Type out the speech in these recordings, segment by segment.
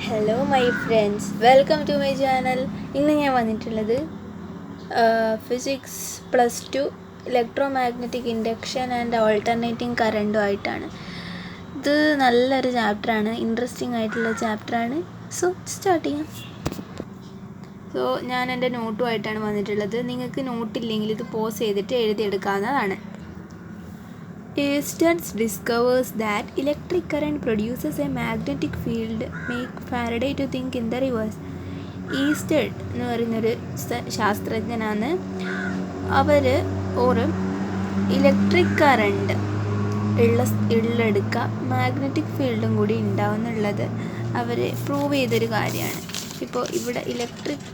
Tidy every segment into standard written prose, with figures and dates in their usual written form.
Hello my friends, welcome to my channel. ഇന്ന് ഞാൻ വന്നിട്ടുള്ളത് physics +2 electromagnetic induction and alternating കറണ്ടുമായിട്ടാണ്. ഇത് നല്ലൊരു ചാപ്റ്ററാണ്, ഇൻട്രസ്റ്റിംഗ് ആയിട്ടുള്ള ചാപ്റ്ററാണ്. സോ സ്റ്റാർട്ട് ചെയ്യാം. സോ ഞാൻ എൻ്റെ നോട്ടുമായിട്ടാണ് വന്നിട്ടുള്ളത്. നിങ്ങൾക്ക് നോട്ടില്ലെങ്കിൽ ഇത് പോസ് ചെയ്തിട്ട് എഴുതിയെടുക്കാവുന്നതാണ്. Easters discovers that electric current produces a magnetic field, make Faraday to think in the reverse. Easter എന്ന് പറയുന്നൊരു ശാസ്ത്രജ്ഞനാണ്. അവർ ഒരു ഇലക്ട്രിക് കറണ്ട് ഉള്ളെടുക്കുക മാഗ്നറ്റിക് ഫീൽഡും കൂടി ഉണ്ടാവുന്നുള്ളത് അവർ പ്രൂവ് ചെയ്തൊരു കാര്യമാണ്. ഇപ്പോൾ ഇവിടെ ഇലക്ട്രിക്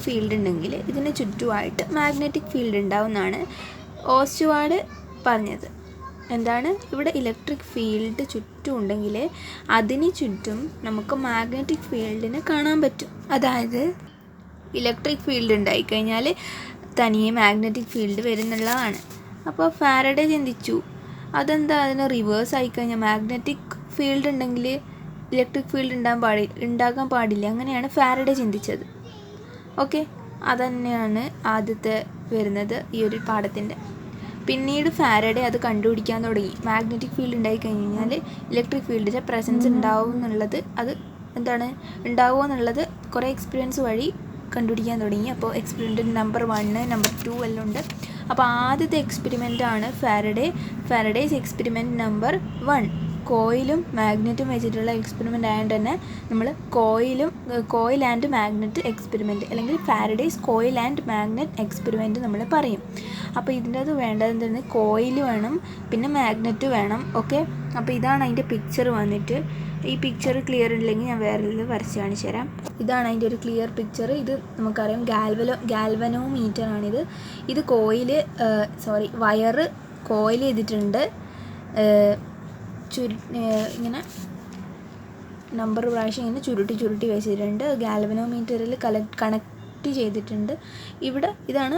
ഫീൽഡ് ഉണ്ടെങ്കിൽ ഇതിന് ചുറ്റുമായിട്ട് മാഗ്നറ്റിക് ഫീൽഡ് ഉണ്ടാവുമെന്നാണ് ഓസ്റ്റുവാർഡ് പറഞ്ഞത്. എന്താണ്, ഇവിടെ ഇലക്ട്രിക് ഫീൽഡ് ചുറ്റും ഉണ്ടെങ്കിൽ അതിന് ചുറ്റും നമുക്ക് മാഗ്നറ്റിക് ഫീൽഡിനെ കാണാൻ പറ്റും. അതായത് ഇലക്ട്രിക് ഫീൽഡ് ഉണ്ടായിക്കഴിഞ്ഞാൽ തനിയെ മാഗ്നറ്റിക് ഫീൽഡ് വരുന്നുള്ളതാണ്. അപ്പോൾ ഫാരഡേ ചിന്തിച്ചു, അതെന്താ അതിന് റിവേഴ്സ് ആയിക്കഴിഞ്ഞാൽ മാഗ്നറ്റിക് ഫീൽഡ് ഉണ്ടെങ്കിൽ ഇലക്ട്രിക് ഫീൽഡ് ഉണ്ടാകാൻ പാടില്ല. അങ്ങനെയാണ് ഫാരഡേ ചിന്തിച്ചത്. ഓക്കെ, അതന്നെയാണ് ആദ്യത്തെ വരുന്നത് ഈ ഒരു പാഠത്തിൻ്റെ. പിന്നീട് ഫാരഡേ അത് കണ്ടുപിടിക്കാൻ തുടങ്ങി. മാഗ്നറ്റിക് ഫീൽഡ് ഉണ്ടായിക്കഴിഞ്ഞാൽ ഇലക്ട്രിക് ഫീൽഡിൻ്റെ പ്രസൻസ് ഉണ്ടാവും എന്നുള്ളത്, അത് എന്താണ് ഉണ്ടാവുമോ എന്നുള്ളത് കുറേ എക്സ്പീരിയൻസ് വഴി കണ്ടുപിടിക്കാൻ തുടങ്ങി. അപ്പോൾ എക്സ്പെരിമെൻ്റ് നമ്പർ 1, നമ്പർ 2 എല്ലാം ഉണ്ട്. അപ്പോൾ ആദ്യത്തെ എക്സ്പെരിമെൻ്റാണ് ഫാരഡേസ് എക്സ്പെരിമെൻറ്റ് നമ്പർ 1. കോയിലും മാഗ്നറ്റും വെച്ചിട്ടുള്ള എക്സ്പെരിമെൻ്റ് ആയതുകൊണ്ട് തന്നെ നമ്മൾ കോയിൽ ആൻഡ് മാഗ്നറ്റ് എക്സ്പെരിമെൻറ്റ് അല്ലെങ്കിൽ Faraday's coil and magnet experiment നമ്മൾ പറയും. അപ്പോൾ ഇതിൻ്റെ അത് വേണ്ടത് എന്താണ്, കോയിൽ വേണം, പിന്നെ മാഗ്നറ്റ് വേണം. ഓക്കെ, അപ്പോൾ ഇതാണ് അതിൻ്റെ പിക്ചർ വന്നിട്ട്. ഈ പിക്ചർ ക്ലിയർ ഇല്ലെങ്കിൽ ഞാൻ വേറെ വരച്ച് കാണിച്ചു തരാം. ഇതാണ് അതിൻ്റെ ഒരു ക്ലിയർ പിക്ചർ. ഇത് നമുക്കറിയാം ഗാൽവനോമീറ്ററാണിത്. ഇത് വയറ് കോയിൽ ചെയ്തിട്ടുണ്ട്, ഇങ്ങനെ നമ്പർ പ്രാവശ്യം ഇങ്ങനെ ചുരുട്ടി വെച്ചിട്ടുണ്ട്. ഗാൽവനോമീറ്ററിൽ കണക്ട് ചെയ്തിട്ടുണ്ട്. ഇതാണ്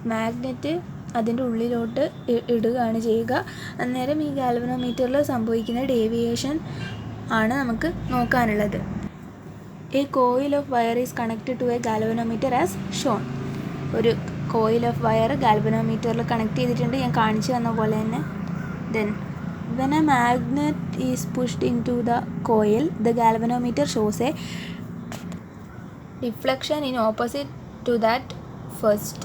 മാഗ്നറ്റ് അതിൻ്റെ ഉള്ളിലോട്ട് ഇടുകയാണ് ചെയ്യുക. അന്നേരം ഈ ഗാൽവനോമീറ്ററിൽ സംഭവിക്കുന്ന ഡേവിയേഷൻ ആണ് നമുക്ക് നോക്കാനുള്ളത്. A coil of wire is connected to a galvanometer as shown. ഒരു കോയിൽ ഓഫ് വയർ ഗാൽവനോമീറ്ററിൽ കണക്ട് ചെയ്തിട്ടുണ്ട്, ഞാൻ കാണിച്ചു തന്ന പോലെ തന്നെ. Then when a magnet is pushed into the coil, the galvanometer shows a deflection in opposite to that first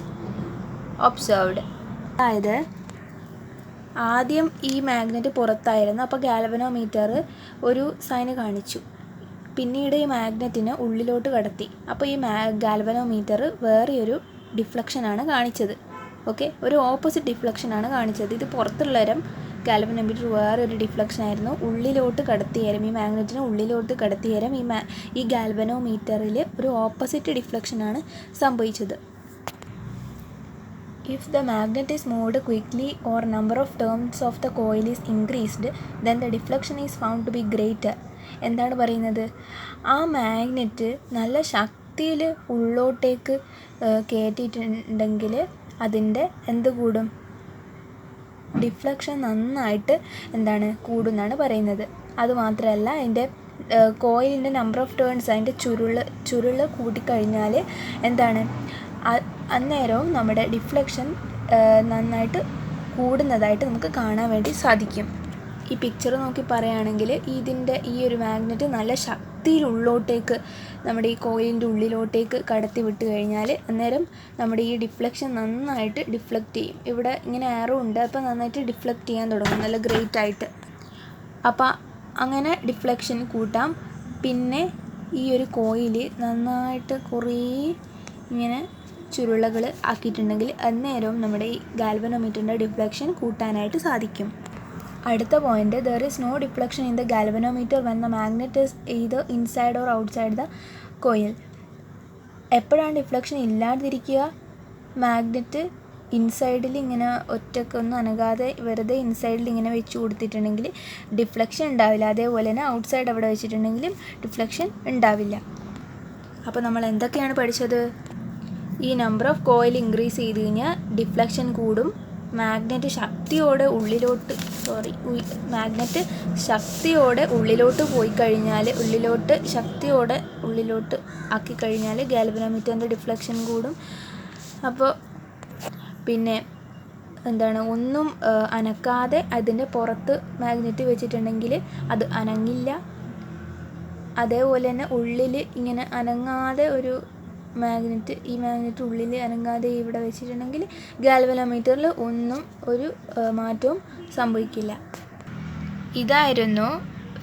observed. അതായത് ആദ്യം ഈ മാഗ്നറ്റ് പുറത്തായിരുന്നു, അപ്പോൾ ഗാൽവനോമീറ്റർ ഒരു സൈന് കാണിച്ചു. പിന്നീട് ഈ മാഗ്നറ്റിനെ ഉള്ളിലോട്ട് കടത്തി. അപ്പോൾ ഈ ഗാൽവനോമീറ്റർ വേറെയൊരു ഡിഫ്ലക്ഷനാണ് കാണിച്ചത്. ഓക്കെ, ഒരു ഓപ്പോസിറ്റ് ഡിഫ്ലക്ഷനാണ് കാണിച്ചത്. ഇത് പുറത്തുള്ളവരും ഗാൽവനോമീറ്റർ വേറൊരു ഡിഫ്ലക്ഷൻ ആയിരുന്നു. ഉള്ളിലോട്ട് കടത്തിയേരം, ഈ മാഗ്നറ്റിനെ ഉള്ളിലോട്ട് കടത്തിയേരം ഈ ഗാൽവനോമീറ്ററിൽ ഒരു ഓപ്പോസിറ്റ് ഡിഫ്ലക്ഷനാണ് സംഭവിച്ചത്. If the magnet is moved quickly or number of turns of the coil is increased, then the deflection is found to be greater. എന്താണ് പറയുന്നത്, ആ മാഗ്നറ്റ് നല്ല ശക്തിയിൽ ഉള്ളോട്ടേക്ക് കയറ്റിയിട്ടുണ്ടെങ്കിൽ അതിൻ്റെ എന്ത് കൂടും, ഡിഫ്ലക്ഷൻ നന്നായിട്ട് കൂടുന്നാണ് പറയുന്നത്. അതുമാത്രമല്ല, അതിൻ്റെ കോയിലിൻ്റെ നമ്പർ ഓഫ് ടേൺസ്, അതിൻ്റെ ചുരുള് കൂട്ടിക്കഴിഞ്ഞാൽ അന്നേരവും നമ്മുടെ ഡിഫ്ലക്ഷൻ നന്നായിട്ട് കൂടുന്നതായിട്ട് നമുക്ക് കാണാൻ വേണ്ടി സാധിക്കും. ഈ പിക്ചർ നോക്കി പറയുകയാണെങ്കിൽ ഈ ഒരു മാഗ്നറ്റ് നല്ല ശക്തിയിൽ ഉള്ളോട്ടേക്ക് നമ്മുടെ ഈ കോയിലിൻ്റെ ഉള്ളിലോട്ടേക്ക് കടത്തി വിട്ട് കഴിഞ്ഞാൽ അന്നേരം നമ്മുടെ ഈ ഡിഫ്ലക്ഷൻ നന്നായിട്ട് ഡിഫ്ലക്റ്റ് ചെയ്യും. ഇവിടെ ഇങ്ങനെ ആരോ ഉണ്ട്, അപ്പോൾ നന്നായിട്ട് ഡിഫ്ലക്റ്റ് ചെയ്യാൻ തുടങ്ങും, നല്ല ഗ്രേറ്റ് ആയിട്ട്. അപ്പോൾ അങ്ങനെ ഡിഫ്ലക്ഷൻ കൂട്ടാം. പിന്നെ ഈ ഒരു കോയിൽ നന്നായിട്ട് കുറേ ഇങ്ങനെ ചുരുളകൾ ആക്കിയിട്ടുണ്ടെങ്കിൽ അന്നേരവും നമ്മുടെ ഈ ഗാൽവനോമീറ്ററിൻ്റെ ഡിഫ്ലക്ഷൻ കൂട്ടാനായിട്ട് സാധിക്കും. അടുത്ത point, there is no deflection in the galvanometer when the magnet is either inside or outside the coil. എപ്പോഴാണ് ഡിഫ്ലക്ഷൻ ഇല്ലാതിരിക്കുക, മാഗ്നറ്റ് ഇൻസൈഡിൽ ഇങ്ങനെ ഒറ്റക്കൊന്നും അനങ്ങാതെ വെറുതെ ഇൻസൈഡിൽ ഇങ്ങനെ വെച്ച് കൊടുത്തിട്ടുണ്ടെങ്കിൽ ഡിഫ്ലക്ഷൻ ഉണ്ടാവില്ല. അതേപോലെ തന്നെ ഔട്ട്സൈഡ് അവിടെ വെച്ചിട്ടുണ്ടെങ്കിലും ഡിഫ്ലക്ഷൻ ഉണ്ടാവില്ല. അപ്പോൾ നമ്മൾ എന്തൊക്കെയാണ് പഠിച്ചത്, ഈ നമ്പർ ഓഫ് കോയിൽ ഇൻക്രീസ് ചെയ്ത് കഴിഞ്ഞാൽ ഡിഫ്ലക്ഷൻ കൂടും, മാഗ്നറ്റ് ശക്തിയോടെ ഉള്ളിലോട്ട് പോയി കഴിഞ്ഞാൽ ഉള്ളിലോട്ട് ആക്കി കഴിഞ്ഞാൽ ഗാൽവനോമീറ്ററിൻ്റെ ഡിഫ്ലക്ഷൻ കൂടും. അപ്പോൾ പിന്നെ എന്താണ്, ഒന്നും അനക്കാതെ അതിൻ്റെ പുറത്ത് മാഗ്നറ്റ് വെച്ചിട്ടുണ്ടെങ്കിൽ അത് അനങ്ങില്ല. അതേപോലെ തന്നെ ഉള്ളിൽ ഇങ്ങനെ അനങ്ങാതെ ഒരു ഈ മാഗ്നറ്റ് ഉള്ളിൽ അനങ്ങാതെ ഇവിടെ വെച്ചിട്ടുണ്ടെങ്കിൽ ഗാൽവനോമീറ്ററിൽ ഒന്നും ഒരു മാറ്റവും സംഭവിക്കില്ല. ഇതായിരുന്നു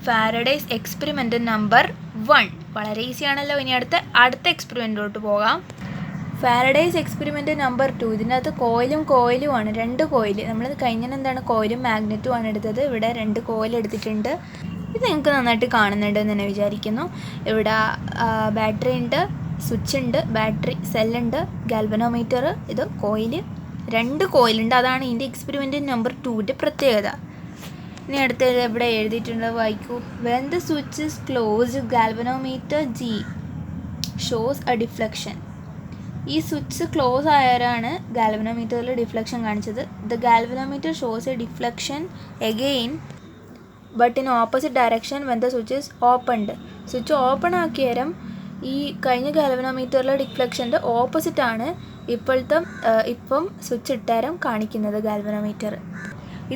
ഫാരഡേസ് എക്സ്പെരിമെൻ്റ് നമ്പർ 1. വളരെ ഈസി ആണല്ലോ. ഇനി അടുത്ത എക്സ്പെരിമെൻറ്റിലോട്ട് പോകാം. Faraday's experiment number 2. ഇതിൻ്റെ അകത്ത് കോയിലുമാണ്, 2 കോയിൽ. നമ്മൾ കഴിഞ്ഞെന്താണ് കോയിലും മാഗ്നറ്റും ആണ് എടുത്തത്. ഇവിടെ 2 കോയിൽ എടുത്തിട്ടുണ്ട്. ഇത് നിങ്ങൾക്ക് നന്നായിട്ട് കാണുന്നുണ്ടെന്ന് തന്നെ വിചാരിക്കുന്നു. ഇവിടെ ബാറ്ററി ഉണ്ട്, സ്വിച്ച് ഉണ്ട്, ബാറ്ററി സെല്ലുണ്ട്, ഗാൽവനോമീറ്റർ, ഇത് കോയിൽ, 2 കോയിലുണ്ട്. അതാണ് ഇതിൻ്റെ എക്സ്പെരിമെൻ്റ് നമ്പർ 2ൻ്റെ പ്രത്യേകത. ഇനി അടുത്തത് ഇവിടെ എഴുതിയിട്ടുണ്ട്, വായിക്കൂ. When the switch is closed galvanometer G shows a deflection. ഈ സ്വിച്ച് ക്ലോസ് ആയാലാണ് ഗാൽവനോമീറ്ററിൽ ഡിഫ്ലക്ഷൻ കാണിച്ചത്. The galvanometer shows a deflection again but in opposite direction when the switch is opened. Switch open ആക്കിയേരം ഈ കഴിഞ്ഞ ഗാൽവനോമീറ്ററിലെ ഡിഫ്ലക്ഷൻ്റെ ഓപ്പോസിറ്റാണ് ഇപ്പം സ്വിച്ച് ഇട്ടേരം കാണിക്കുന്നത് galvanometer.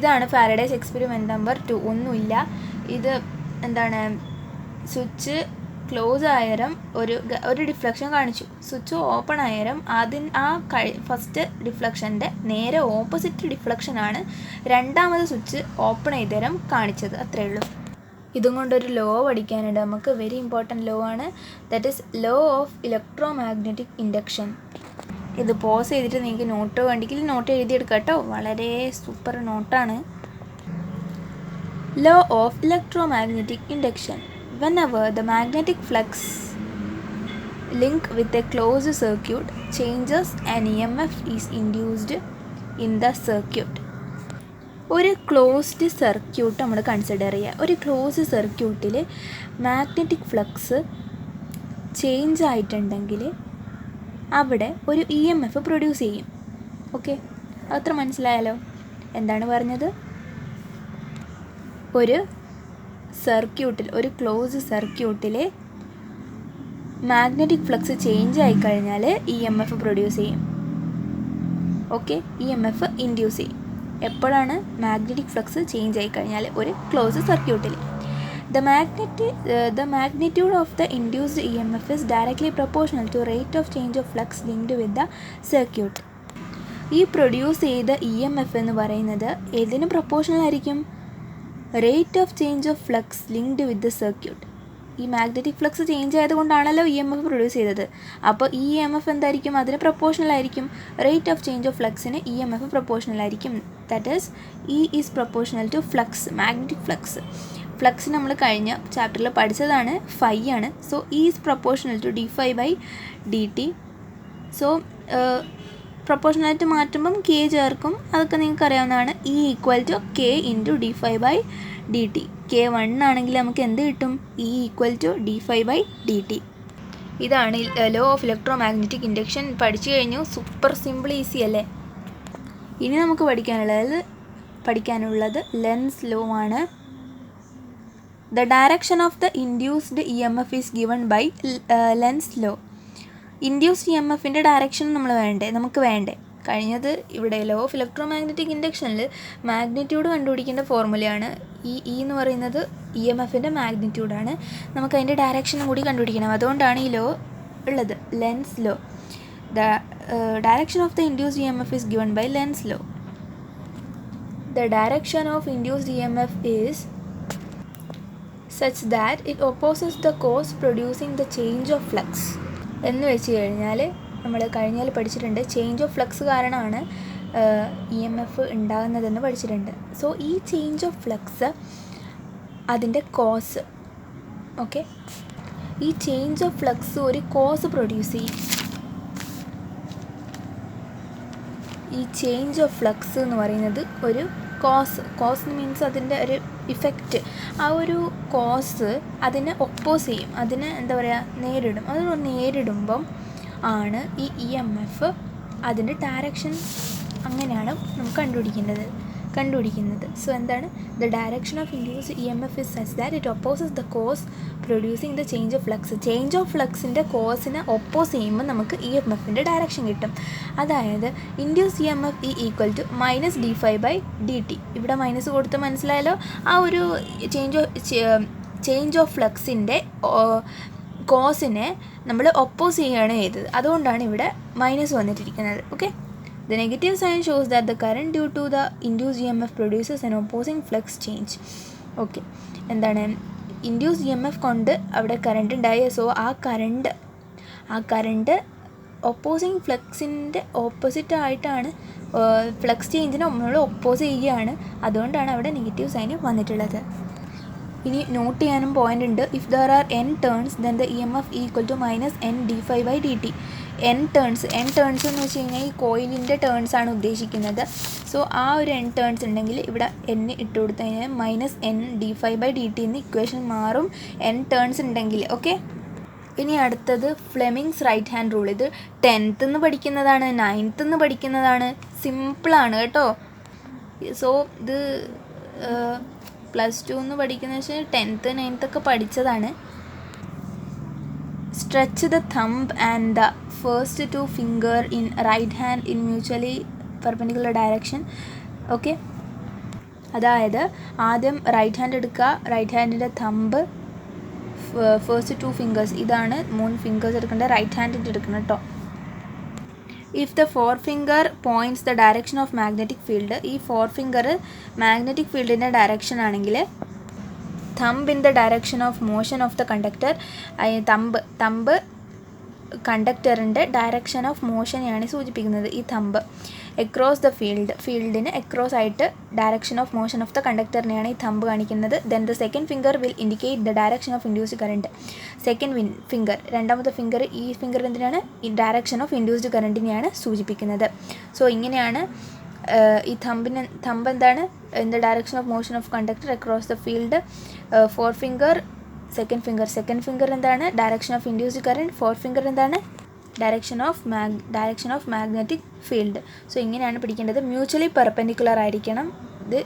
ഇതാണ് ഫാരഡേസ് എക്സ്പെരിമെൻ്റ് നമ്പർ 2. ഒന്നുമില്ല. ഇത് എന്താണ്, സ്വിച്ച് ക്ലോസ് ആയേരം ഒരു ഡിഫ്ലക്ഷൻ കാണിച്ചു. സ്വിച്ച് ഓപ്പൺ ആയേരം ഫസ്റ്റ് ഡിഫ്ലക്ഷൻ്റെ നേരെ ഓപ്പോസിറ്റ് ഡിഫ്ലക്ഷനാണ് രണ്ടാമത് സ്വിച്ച് ഓപ്പൺ ചെയ്തേരം കാണിച്ചത്. അത്രയേ ഉള്ളൂ. ഇതും കൊണ്ടൊരു ലോ പഠിക്കാനുണ്ട് നമുക്ക്. വെരി ഇമ്പോർട്ടൻറ്റ് ലോ ആണ്. That is law of electromagnetic induction. ഇത് പോസ് ചെയ്തിട്ട് നിങ്ങൾക്ക് നോട്ട് വേണ്ടെങ്കിൽ നോട്ട് എഴുതിയെടുക്കാം കേട്ടോ. വളരെ സൂപ്പർ നോട്ടാണ്. Law of electromagnetic induction. Whenever the magnetic flux link with a closed circuit changes, an EMF is induced in the circuit. ഒരു closed circuit നമ്മൾ കൺസിഡർ ചെയ്യുക. ഒരു ക്ലോസ്ഡ് സർക്യൂട്ടിൽ മാഗ്നറ്റിക് ഫ്ലക്സ് ചേഞ്ച് ആയിട്ടുണ്ടെങ്കിൽ അവിടെ ഒരു EMF പ്രൊഡ്യൂസ് ചെയ്യും. Okay, അത്ര മനസ്സിലായാലോ? എന്താണ് പറഞ്ഞത്? ഒരു ക്ലോസ്ഡ് സർക്യൂട്ടിൽ മാഗ്നറ്റിക് ഫ്ലക്സ് ചേഞ്ച് ആയിക്കഴിഞ്ഞാൽ EMF പ്രൊഡ്യൂസ് ചെയ്യും. ഓക്കെ, EMF ഇൻഡ്യൂസ് ചെയ്യും. എപ്പോഴാണ്? മാഗ്നറ്റിക് ഫ്ലക്സ് ചേഞ്ച് ആയിക്കഴിഞ്ഞാൽ ഒരു ക്ലോസ്ഡ് സർക്യൂട്ടിൽ. The magnitude of the induced EMF is directly proportional to rate of change of flux linked with the circuit. ഈ produce ചെയ്ത EMF എന്ന് പറയുന്നത് ഏതിന് പ്രൊപ്പോർഷണൽ ആയിരിക്കും? Rate of change of flux linked with the circuit. ഈ magnetic flux change ആയതുകൊണ്ടാണല്ലോ EMF produce ചെയ്തത്. അപ്പോൾ ഈ EMF എന്തായിരിക്കും? അതിന് പ്രൊപ്പോർഷണൽ ആയിരിക്കും. റേറ്റ് ഓഫ് ചേഞ്ച് ഓഫ് ഫ്ലക്സിന് EMF പ്രൊപ്പോർഷണൽ ആയിരിക്കും. That is E is proportional to flux, magnetic flux. Flux നമ്മൾ കഴിഞ്ഞ ചാപ്റ്ററിൽ പഠിച്ചതാണ്, ഫൈ ആണ്. So E is proportional to dφ/dt. So പ്രൊപ്പോർഷണലായിട്ട് മാറ്റുമ്പം K ചേർക്കും. അതൊക്കെ നിങ്ങൾക്ക് അറിയാവുന്നതാണ്. E equal to K into dφ/dt. K1 ആണെങ്കിൽ നമുക്ക് എന്ത് കിട്ടും? E equal to dφ/dt. ഇതാണ് law of electromagnetic induction. പഠിച്ചു കഴിഞ്ഞു. സൂപ്പർ സിമ്പിൾ, ഈസി അല്ലേ? ഇനി നമുക്ക് പഠിക്കാനുള്ളത് ലെൻസ് ലോ ആണ്. The direction of the induced EMF is given by Lenz law. Induced EMFൻ്റെ ഡയറക്ഷൻ നമുക്ക് വേണ്ടേ. കഴിഞ്ഞത് ഇവിടെ ലോ ഓഫ് ഇലക്ട്രോ മാഗ്നറ്റിക് ഇൻഡക്ഷനിൽ മാഗ്നിറ്റ്യൂഡ് കണ്ടുപിടിക്കേണ്ട ഫോർമുലയാണ്. ഈ എന്ന് പറയുന്നത് EMFൻ്റെ മാഗ്നിറ്റ്യൂഡാണ്. നമുക്ക് അതിൻ്റെ ഡയറക്ഷനും കൂടി കണ്ടുപിടിക്കണം. അതുകൊണ്ടാണ് ഈ ലോ ഉള്ളത്, Lenz law. The direction of the induced EMF is given by Lenz law. The direction of induced EMF is such that it opposes the cause producing the change of flux. എന്ന് വെച്ച് കഴിഞ്ഞാൽ നമ്മൾ കഴിഞ്ഞാൽ പഠിച്ചിട്ടുണ്ട്, change of flux കാരണമാണ് EMF ഉണ്ടാകുന്നതെന്ന് പഠിച്ചിട്ടുണ്ട്. So ഈ change of flux അതിൻ്റെ കോസ്. ഓക്കെ, ഈ ചേഞ്ച് ഓഫ് ഫ്ലക്സ് ഒരു കോസ് പ്രൊഡ്യൂസ് ചെയ്യും. ഈ ചേഞ്ച് ഓഫ് ഫ്ലക്സ് എന്ന് പറയുന്നത് ഒരു കോസ് മീൻസ് അതിൻ്റെ ഒരു ഇഫക്റ്റ്. ആ ഒരു കോസ് അതിനെ ഒപ്പോസ് ചെയ്യും, അതിനെ എന്താ പറയുക, നേരിടും. അത് നേരിടുമ്പം ആണ് ഈ EMF അതിൻ്റെ ഡയറക്ഷൻ അങ്ങനെയാണ് നമുക്ക് കണ്ടുപിടിക്കുന്നത്. സോ എന്താണ്, the direction of induced E M F is such that it opposes the cause producing the change of flux. Change of ഫ്ലക്സിൻ്റെ കോസിനെ ഒപ്പോസ് ചെയ്യുമ്പോൾ നമുക്ക് ഇ എം എഫിൻ്റെ ഡയറക്ഷൻ കിട്ടും. അതായത് induce E M F equal to -d∅/dt. ഇവിടെ minus കൊടുത്ത് മനസ്സിലായല്ലോ. ആ ഒരു ചേഞ്ച് ഓഫ് ഫ്ലക്സിൻ്റെ കോസിനെ നമ്മൾ ഒപ്പോസ് ചെയ്യുകയാണ് ചെയ്തത്. അതുകൊണ്ടാണ് ഇവിടെ മൈനസ് വന്നിട്ടിരിക്കുന്നത്. Okay, the negative sign shows that the current due to the induced EMF produces an opposing flux change. Okay, എന്താണ് ഇൻഡ്യൂസ് ഇ എം എഫ് കൊണ്ട് അവിടെ കറണ്ട് ഉണ്ടായി. സോ ആ കറണ്ട് ഒപ്പോസിങ് ഫ്ലക്സിൻ്റെ ഓപ്പോസിറ്റ് ആയിട്ടാണ്, ഫ്ലക്സ് ചേഞ്ചിനെ നമ്മൾ ഒപ്പോസ് ചെയ്യുകയാണ്. അതുകൊണ്ടാണ് അവിടെ നെഗറ്റീവ് സൈൻ വന്നിട്ടുള്ളത്. ഇനി നോട്ട് ചെയ്യാനും പോയിൻ്റ് ഉണ്ട്. If there are n turns then the E M F equal to -n⁵/dt. n turns എന്ന് വെച്ച് കഴിഞ്ഞാൽ ഈ കോയിലിൻ്റെ ടേൺസ് ആണ് ഉദ്ദേശിക്കുന്നത്. സോ ആ ഒരു n ടേൺസ് ഉണ്ടെങ്കിൽ ഇവിടെ n ഇട്ട് കൊടുത്തു കഴിഞ്ഞാൽ -n⁵/dt എന്ന് ഇക്വേഷൻ മാറും, n ടേൺസ് ഉണ്ടെങ്കിൽ. ഓക്കെ, ഇനി അടുത്തത് ഫ്ലെമിങ്സ് റൈറ്റ് ഹാൻഡ് റൂൾ. ഇത് 10th പഠിക്കുന്നതാണ്, 9th പഠിക്കുന്നതാണ്. സിമ്പിളാണ് കേട്ടോ. സോ ഇത് +2 പഠിക്കുന്ന വെച്ചാൽ 10th 9th പഠിച്ചതാണ്. Stretch the thumb and the first 2 finger in right hand in mutually perpendicular direction. Okay, അതായത് ആദ്യം റൈറ്റ് ഹാൻഡ് എടുക്കുക, റൈറ്റ് ഹാൻഡിൻ്റെ തമ്പ്, ഫസ്റ്റ് 2 ഫിംഗേഴ്സ്, ഇതാണ് 3 ഫിംഗേഴ്സ് എടുക്കേണ്ടത്, റൈറ്റ് ഹാൻഡിൻ്റെ എടുക്കണം കേട്ടോ. If the forefinger points the direction of magnetic field, ഈ forefinger മാഗ്നറ്റിക് ഫീൽഡിൻ്റെ ഡയറക്ഷൻ ആണെങ്കിൽ thumb in the direction of motion of the conductor, thumb കണ്ടക്ടറിൻ്റെ ഡയറക്ഷൻ ഓഫ് മോഷനെയാണ് സൂചിപ്പിക്കുന്നത് ഈ തമ്പ്. എക്രോസ് ദ ഫീൽഡിന് എക്രോസ് ആയിട്ട് direction of motion of the കണ്ടക്ടറിനെയാണ് ഈ തമ്പ് കാണിക്കുന്നത്. Then the second finger will indicate the direction of induced current. Second finger, രണ്ടാമത്തെ ഫിംഗർ, ഈ ഫിംഗർ എന്തിനാണ്, ഈ ഡയറക്ഷൻ ഓഫ് ഇൻഡ്യൂസ്ഡ് കറണ്ടിനെയാണ് സൂചിപ്പിക്കുന്നത്. സോ ഇങ്ങനെയാണ് ഈ തമ്പ് എന്താണ്, in the direction of motion of conductor across the field. Forefinger, second finger എന്താണ്, direction of induced current. Fourth finger എന്താണ്, direction of magnetic field. So ഇങ്ങനെയാണ് പിടിക്കേണ്ടത്. മ്യൂച്വലി പെർപെൻഡിക്കുലർ ആയിരിക്കണം, ഇത്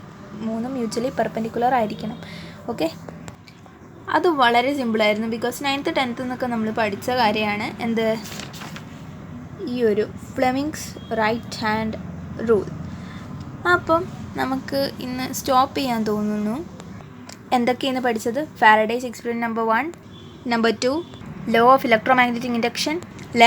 3 മ്യൂച്വലി പെർപെൻഡിക്കുലർ ആയിരിക്കണം. ഓക്കെ, അത് വളരെ സിമ്പിളായിരുന്നു. ബിക്കോസ് 9th 10th നമ്മൾ പഠിച്ച കാര്യമാണ്. എന്ത്, ഈ ഒരു ഫ്ലെമിങ്സ് റൈറ്റ് ഹാൻഡ് റൂൾ. അപ്പം നമുക്ക് ഇന്ന് സ്റ്റോപ്പ് ചെയ്യാൻ തോന്നുന്നു. എന്തൊക്കെയാണ് പഠിച്ചത്? Faraday's experiment number 1, number 2 law of electromagnetic induction,